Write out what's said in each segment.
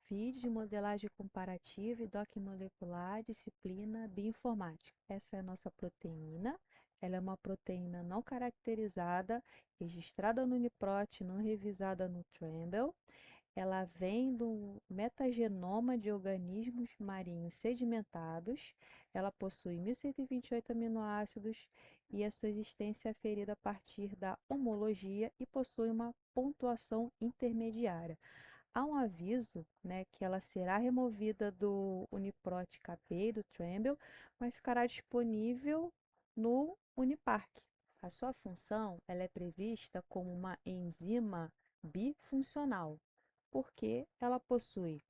vídeo de modelagem comparativa e doc molecular, disciplina bioinformática. Essa é a nossa proteína. Ela é uma proteína não caracterizada, registrada no UniProt, não revisada no Trimble. Ela vem do metagenoma de organismos marinhos sedimentados. Ela possui 1.128 aminoácidos e a sua existência é aferida a partir da homologia e possui uma pontuação intermediária. Há um aviso, né, que ela será removida do UniProt KP e do Trimble, mas ficará disponível no Uniparc. A sua função ela é prevista como uma enzima bifuncional, porque ela possui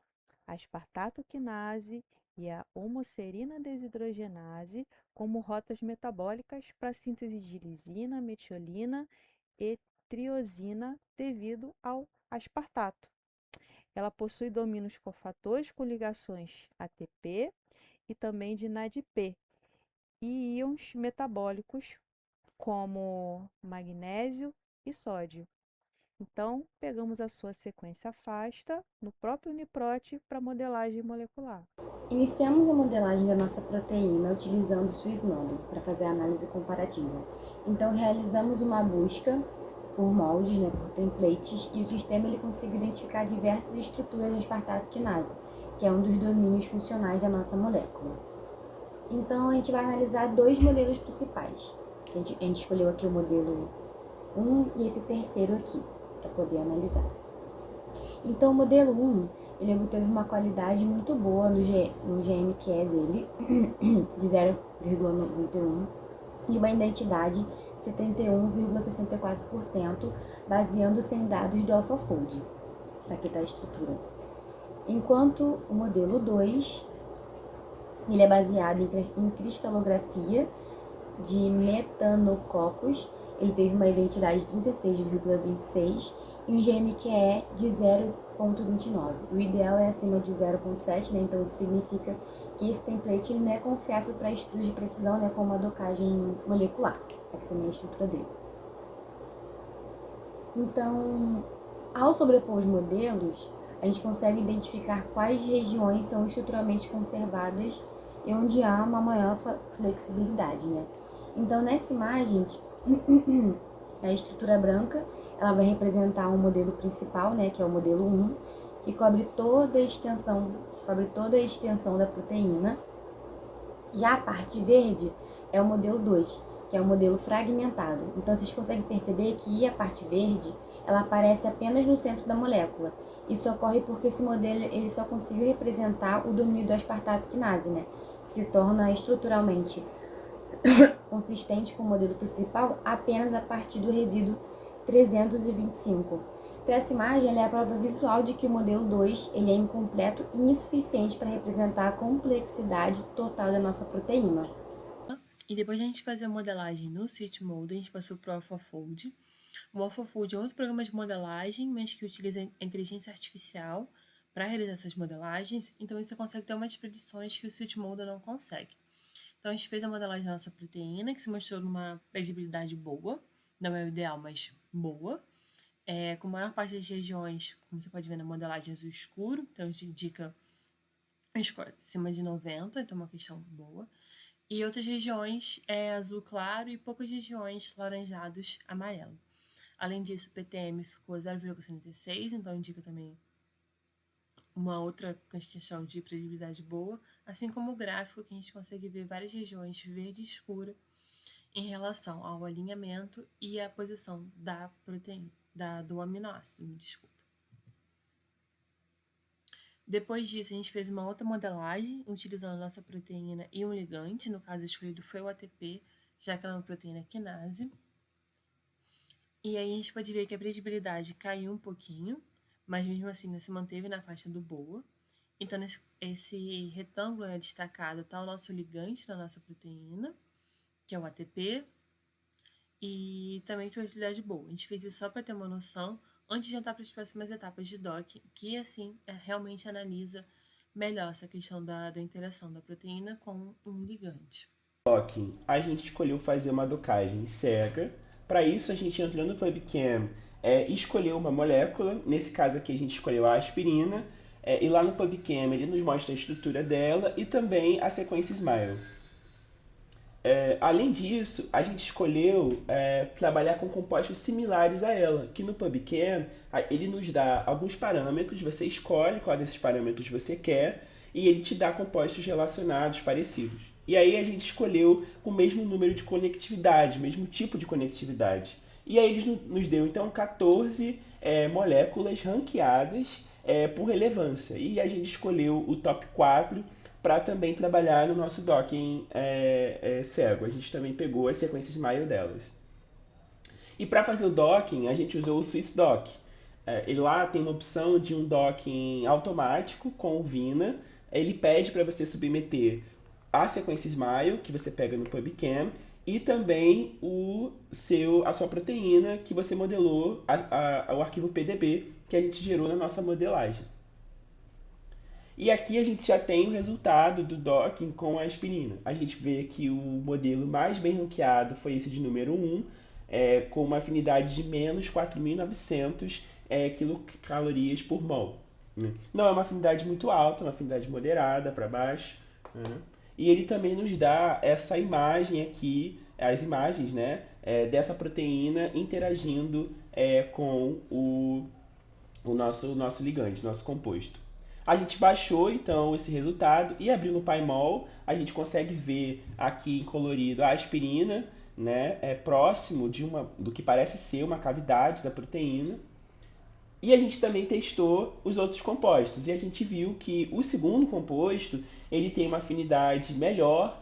aspartato quinase e a homoserina desidrogenase como rotas metabólicas para a síntese de lisina, metiolina e triosina devido ao aspartato. Ela possui domínios cofatores com ligações ATP e também de NADP e íons metabólicos como magnésio e sódio. Então, pegamos a sua sequência FASTA no próprio UniProt para modelagem molecular. Iniciamos a modelagem da nossa proteína utilizando o SwissModel para fazer a análise comparativa. Então, realizamos uma busca por moldes, por templates, e o sistema ele conseguiu identificar diversas estruturas de aspartato quinase, que é um dos domínios funcionais da nossa molécula. Então, a gente vai analisar dois modelos principais. A gente escolheu aqui o modelo 1 e esse terceiro aqui, para poder analisar. Então, o modelo 1, ele obteve uma qualidade muito boa no GMQE dele, de 0,91, e uma identidade de 71,64%, baseando-se em dados do AlphaFold. Aqui está a estrutura. Enquanto o modelo 2, ele é baseado em cristalografia de metanococcus, ele teve uma identidade de 36,26 e um GMQE de 0,29. O ideal é acima de 0,7, então isso significa que esse template ele não é confiável para estudos de precisão, como a docagem molecular. Aqui também é a estrutura dele. Então, ao sobrepor os modelos, a gente consegue identificar quais regiões são estruturalmente conservadas e onde há uma maior flexibilidade, Então, nessa imagem, a estrutura branca, ela vai representar o modelo principal, que é o modelo 1, que cobre toda a extensão da proteína. Já a parte verde é o modelo 2, que é o modelo fragmentado. Então, vocês conseguem perceber que a parte verde, ela aparece apenas no centro da molécula. Isso ocorre porque esse modelo ele só conseguiu representar o domínio do aspartato quinase, que se torna estruturalmente consistente com o modelo principal apenas a partir do resíduo 325. Então, essa imagem é a prova visual de que o modelo 2 ele é incompleto e insuficiente para representar a complexidade total da nossa proteína. E depois de a gente fazer a modelagem no SwissModel, a gente passou para o AlphaFold. O AlphaFold é outro programa de modelagem, mas que utiliza a inteligência artificial para realizar essas modelagens, então você consegue ter umas predições que o SwissModel não consegue. Então, a gente fez a modelagem da nossa proteína, que se mostrou numa predibilidade boa, não é o ideal, mas boa, com a maior parte das regiões, como você pode ver na modelagem azul escuro, então a gente indica acima de 90, então é uma questão boa, e outras regiões azul claro e poucas regiões laranjados amarelo. Além disso, o PTM ficou 0,76, então indica também uma outra questão de predibilidade boa, assim como o gráfico que a gente consegue ver várias regiões verde escura em relação ao alinhamento e à posição da proteína, do aminoácido, me desculpa. Depois disso, a gente fez uma outra modelagem utilizando a nossa proteína e um ligante, no caso escolhido foi o ATP, já que ela é uma proteína quinase. E aí a gente pode ver que a predibilidade caiu um pouquinho, mas mesmo assim se manteve na faixa do boa. Então, esse retângulo destacado está o nosso ligante da nossa proteína, que é o ATP, e também tem uma utilidade boa. A gente fez isso só para ter uma noção, antes de entrar para as próximas etapas de DOC, que assim realmente analisa melhor essa questão da interação da proteína com um ligante. DOC, a gente escolheu fazer uma docagem cega. Para isso, a gente entrou no PubChem, escolheu uma molécula. Nesse caso aqui, a gente escolheu a aspirina. E lá no PubChem ele nos mostra a estrutura dela e também a sequência SMILE. Além disso, a gente escolheu trabalhar com compostos similares a ela, que no PubChem ele nos dá alguns parâmetros, você escolhe qual desses parâmetros você quer e ele te dá compostos relacionados, parecidos. E aí a gente escolheu o mesmo número de conectividade, o mesmo tipo de conectividade. E aí ele nos deu então 14 moléculas ranqueadas por relevância. E a gente escolheu o top 4 para também trabalhar no nosso docking cego. A gente também pegou as sequências SMILE delas. E para fazer o docking, a gente usou o SwissDock. E lá tem uma opção de um docking automático com o Vina. Ele pede para você submeter a sequência SMILE, que você pega no PubChem, e também a sua proteína que você modelou, o arquivo PDB que a gente gerou na nossa modelagem. E aqui a gente já tem o resultado do docking com a aspirina. A gente vê que o modelo mais bem ranqueado foi esse de número 1, com uma afinidade de menos 4.900 quilocalorias por mol. Não é uma afinidade muito alta, é uma afinidade moderada para baixo. E ele também nos dá essa imagem aqui, as imagens, né, dessa proteína interagindo com o nosso ligante, nosso composto. A gente baixou então esse resultado e abriu no PyMol, a gente consegue ver aqui em colorido a aspirina, né, próximo do que parece ser uma cavidade da proteína. E a gente também testou os outros compostos e a gente viu que o segundo composto ele tem uma afinidade melhor,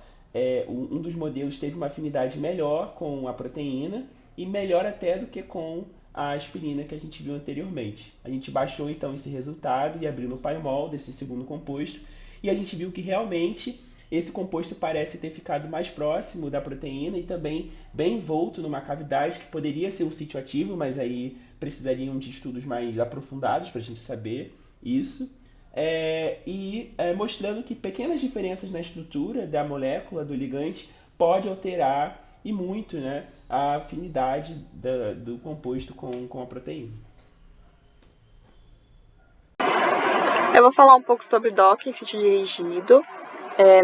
um dos modelos teve uma afinidade melhor com a proteína e melhor até do que com a aspirina que a gente viu anteriormente. A gente baixou então esse resultado e abriu no PyMol desse segundo composto e a gente viu que realmente esse composto parece ter ficado mais próximo da proteína e também bem envolto numa cavidade que poderia ser um sítio ativo, mas aí precisariam de estudos mais aprofundados para a gente saber isso. Mostrando que pequenas diferenças na estrutura da molécula, do ligante, pode alterar e muito, né, a afinidade do composto com a proteína. Eu vou falar um pouco sobre docking em sítio dirigido.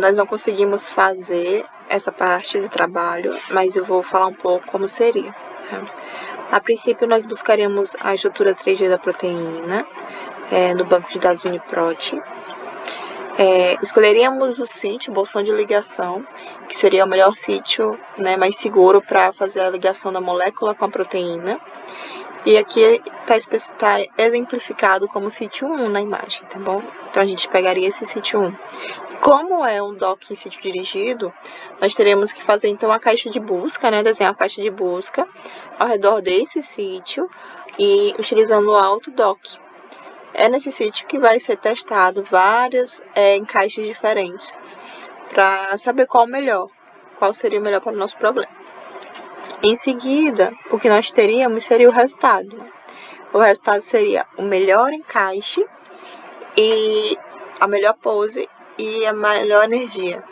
Nós não conseguimos fazer essa parte do trabalho, mas eu vou falar um pouco como seria. A princípio, nós buscaríamos a estrutura 3D da proteína no banco de dados UniProt. Escolheríamos o sítio, bolsão de ligação, que seria o melhor sítio, né, mais seguro para fazer a ligação da molécula com a proteína. E aqui está exemplificado como sítio 1 na imagem, tá bom? Então a gente pegaria esse sítio 1. Como é um docking em sítio dirigido, nós teremos que fazer então a caixa de busca, né? Desenhar a caixa de busca ao redor desse sítio e utilizando o AutoDock. É nesse sítio que vai ser testado vários encaixes diferentes para saber qual seria o melhor para o nosso problema. Em seguida, o que nós teríamos seria o resultado. O resultado seria o melhor encaixe e a melhor pose e a melhor energia.